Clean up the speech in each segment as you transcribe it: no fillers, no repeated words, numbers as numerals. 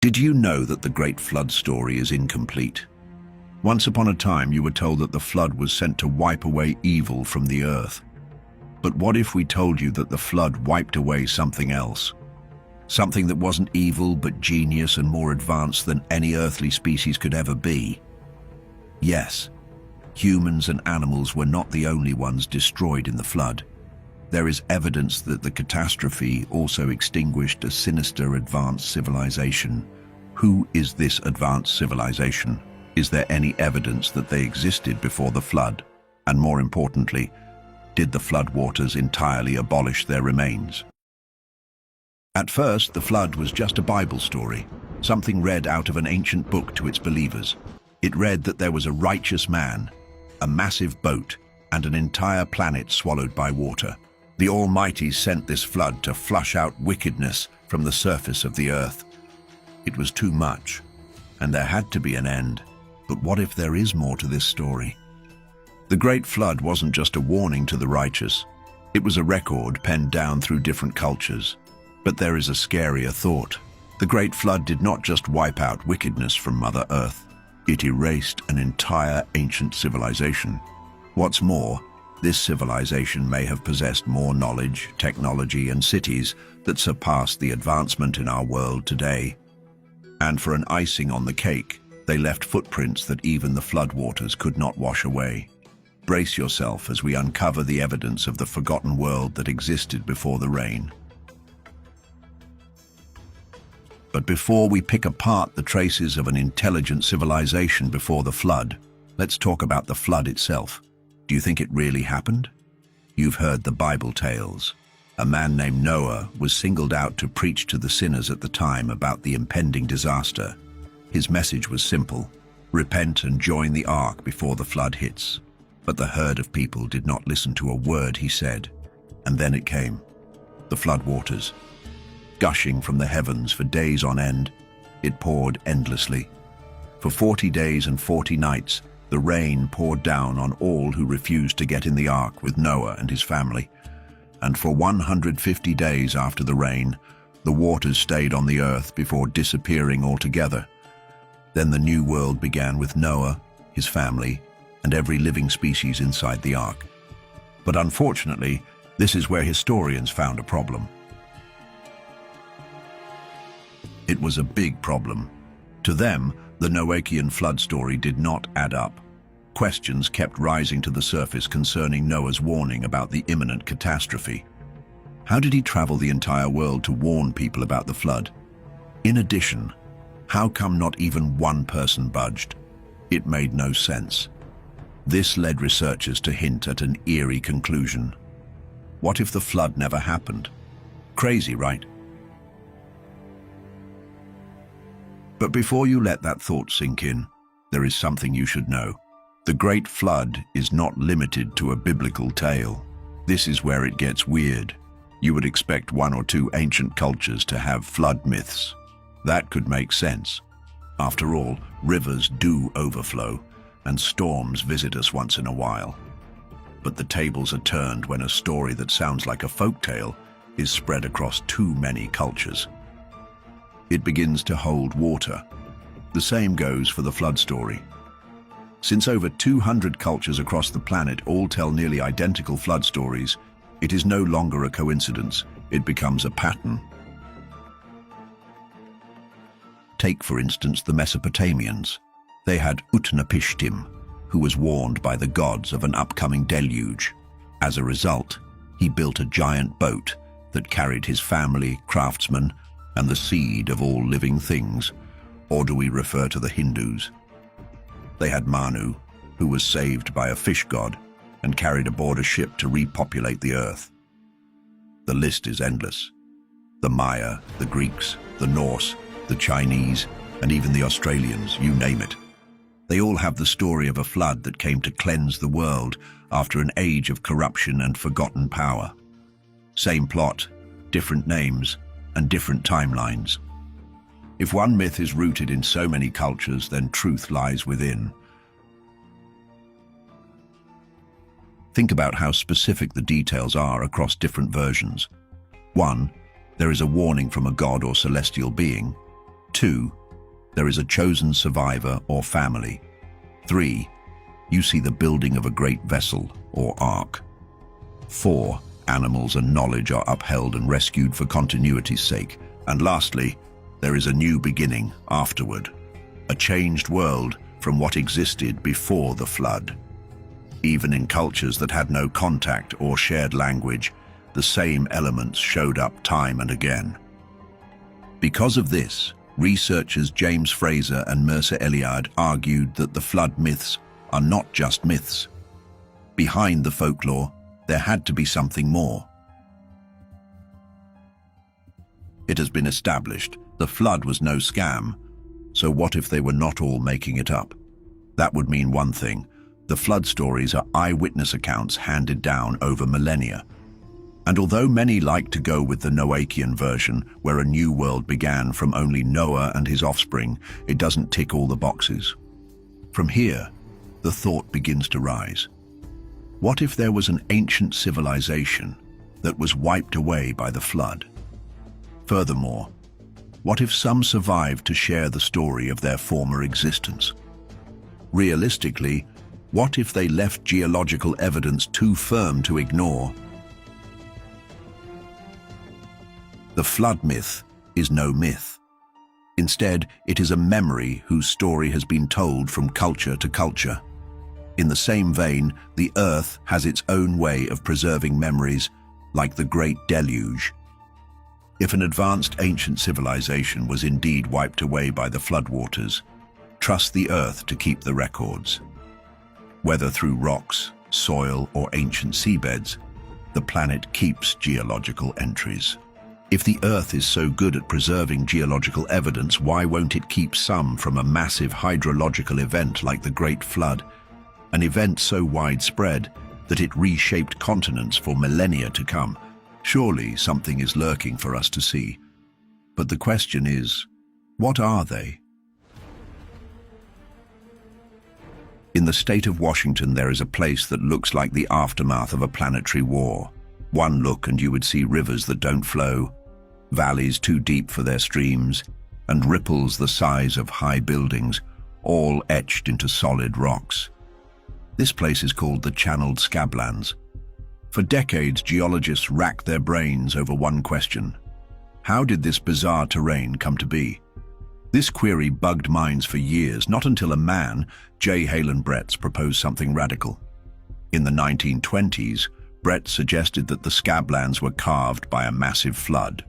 Did you know that the Great Flood story is incomplete? Once upon a time, you were told that the flood was sent to wipe away evil from the earth. But what if we told you that the flood wiped away something else? Something that wasn't evil, but genius and more advanced than any earthly species could ever be? Yes, humans and animals were not the only ones destroyed in the flood. There is evidence that the catastrophe also extinguished a sinister advanced civilization. Who is this advanced civilization? Is there any evidence that they existed before the flood? And more importantly, did the flood waters entirely abolish their remains? At first, the flood was just a Bible story, something read out of an ancient book to its believers. It read that there was a righteous man, a massive boat, and an entire planet swallowed by water. The Almighty sent this flood to flush out wickedness from the surface of the earth. It was too much, and there had to be an end. But what if there is more to this story? The Great Flood wasn't just a warning to the righteous. It was a record penned down through different cultures. But there is a scarier thought. The Great Flood did not just wipe out wickedness from Mother Earth. It erased an entire ancient civilization. What's more, this civilization may have possessed more knowledge, technology, and cities that surpassed the advancement in our world today. And for an icing on the cake, they left footprints that even the floodwaters could not wash away. Brace yourself as we uncover the evidence of the forgotten world that existed before the rain. But before we pick apart the traces of an intelligent civilization before the flood, let's talk about the flood itself. Do you think it really happened? You've heard the Bible tales. A man named Noah was singled out to preach to the sinners at the time about the impending disaster. His message was simple: repent and join the ark before the flood hits. But the herd of people did not listen to a word he said. And then it came. The flood waters. Gushing from the heavens for days on end, it poured endlessly. For 40 days and 40 nights, the rain poured down on all who refused to get in the ark with Noah and his family. And for 150 days after the rain, the waters stayed on the earth before disappearing altogether. Then the new world began with Noah, his family, and every living species inside the ark. But unfortunately, this is where historians found a problem. It was a big problem. To them, the Noachian flood story did not add up. Questions kept rising to the surface concerning Noah's warning about the imminent catastrophe. How did he travel the entire world to warn people about the flood? In addition, how come not even one person budged? It made no sense. This led researchers to hint at an eerie conclusion. What if the flood never happened? Crazy, right? But before you let that thought sink in, there is something you should know. The Great Flood is not limited to a biblical tale. This is where it gets weird. You would expect one or two ancient cultures to have flood myths. That could make sense. After all, rivers do overflow, and storms visit us once in a while. But the tables are turned when a story that sounds like a folktale is spread across too many cultures. It begins to hold water. The same goes for the flood story. Since over 200 cultures across the planet all tell nearly identical flood stories, it is no longer a coincidence. It becomes a pattern. Take, for instance, the Mesopotamians. They had Utnapishtim, who was warned by the gods of an upcoming deluge. As a result, he built a giant boat that carried his family, craftsmen, and the seed of all living things. Or do we refer to the Hindus? They had Manu, who was saved by a fish god and carried aboard a ship to repopulate the earth. The list is endless. The Maya, the Greeks, the Norse, the Chinese, and even the Australians, you name it. They all have the story of a flood that came to cleanse the world after an age of corruption and forgotten power. Same plot, different names, and different timelines. If one myth is rooted in so many cultures, then truth lies within. Think about how specific the details are across different versions. 1. There is a warning from a god or celestial being. 2. There is a chosen survivor or family. 3. You see the building of a great vessel or ark. 4. Animals and knowledge are upheld and rescued for continuity's sake. And lastly, there is a new beginning afterward, a changed world from what existed before the flood. Even in cultures that had no contact or shared language, the same elements showed up time and again. Because of this, researchers James Fraser and Mircea Eliade argued that the flood myths are not just myths. Behind the folklore, there had to be something more. It has been established the flood was no scam, so what if they were not all making it up? That would mean one thing: the flood stories are eyewitness accounts handed down over millennia. And although many like to go with the Noachian version, where a new world began from only Noah and his offspring, it doesn't tick all the boxes. From here, the thought begins to rise. What if there was an ancient civilization that was wiped away by the flood? Furthermore, what if some survived to share the story of their former existence? Realistically, what if they left geological evidence too firm to ignore? The flood myth is no myth. Instead, it is a memory whose story has been told from culture to culture. In the same vein, the Earth has its own way of preserving memories, like the Great Deluge. If an advanced ancient civilization was indeed wiped away by the floodwaters, trust the Earth to keep the records. Whether through rocks, soil, or ancient seabeds, the planet keeps geological entries. If the Earth is so good at preserving geological evidence, why won't it keep some from a massive hydrological event like the Great Flood, an event so widespread that it reshaped continents for millennia to come? Surely something is lurking for us to see. But the question is, what are they? In the state of Washington, there is a place that looks like the aftermath of a planetary war. One look and you would see rivers that don't flow, valleys too deep for their streams, and ripples the size of high buildings, all etched into solid rocks. This place is called the Channeled Scablands. For decades, geologists racked their brains over one question: how did this bizarre terrain come to be? This query bugged minds for years, not until a man, J. Halen Bretz, proposed something radical. In the 1920s, Bretz suggested that the Scablands were carved by a massive flood.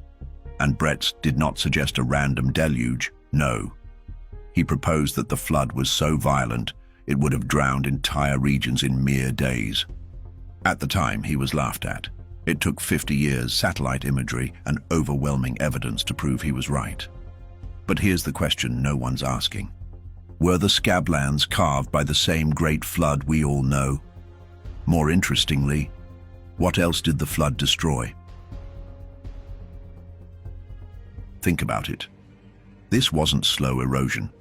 And Bretz did not suggest a random deluge, no. He proposed that the flood was so violent, it would have drowned entire regions in mere days. At the time, he was laughed at. It took 50 years, satellite imagery, and overwhelming evidence to prove he was right. But here's the question no one's asking. Were the Scablands carved by the same great flood we all know? More interestingly, what else did the flood destroy? Think about it. This wasn't slow erosion.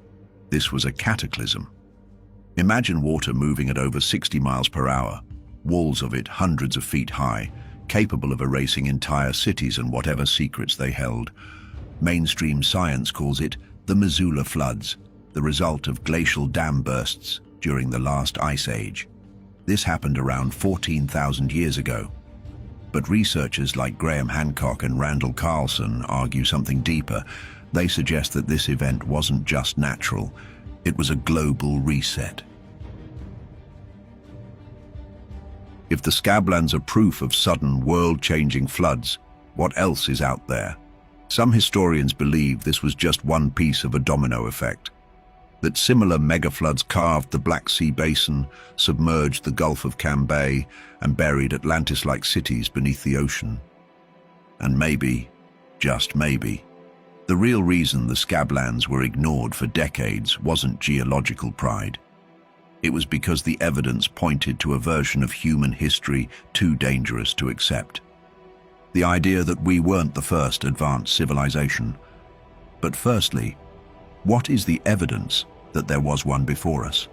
This was a cataclysm. Imagine water moving at over 60 miles per hour, walls of it hundreds of feet high, capable of erasing entire cities and whatever secrets they held. Mainstream science calls it the Missoula floods, the result of glacial dam bursts during the last ice age. This happened around 14,000 years ago. But researchers like Graham Hancock and Randall Carlson argue something deeper. They suggest that this event wasn't just natural, it was a global reset. If the Scablands are proof of sudden world-changing floods, what else is out there? Some historians believe this was just one piece of a domino effect, that similar megafloods carved the Black Sea basin, submerged the Gulf of Cambay, and buried Atlantis-like cities beneath the ocean. And maybe, just maybe, the real reason the Scablands were ignored for decades wasn't geological pride. It was because the evidence pointed to a version of human history too dangerous to accept. The idea that we weren't the first advanced civilization. But firstly, what is the evidence that there was one before us?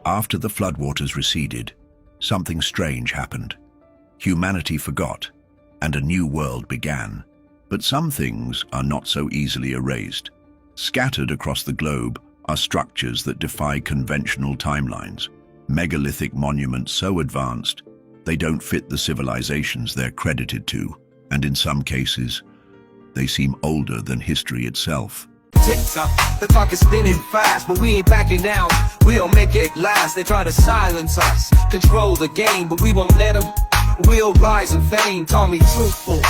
After the floodwaters receded, something strange happened. Humanity forgot, and a new world began. But some things are not so easily erased. Scattered across the globe are structures that defy conventional timelines. Megalithic monuments so advanced, they don't fit the civilizations they're credited to, and in some cases, they seem older than history itself. Tick-tock, the clock is spinning fast, but we ain't backing down. We'll make it last. They try to silence us, control the game, but we won't let them. We'll rise in fame, call me truthful,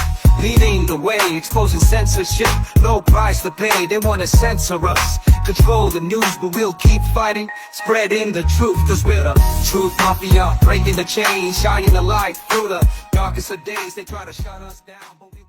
leading the way, exposing censorship, low price to pay. They wanna censor us, control the news, but we'll keep fighting, spreading the truth, cause we're the truth mafia, breaking the chains, shining the light through the darkest of days. They try to shut us down, but we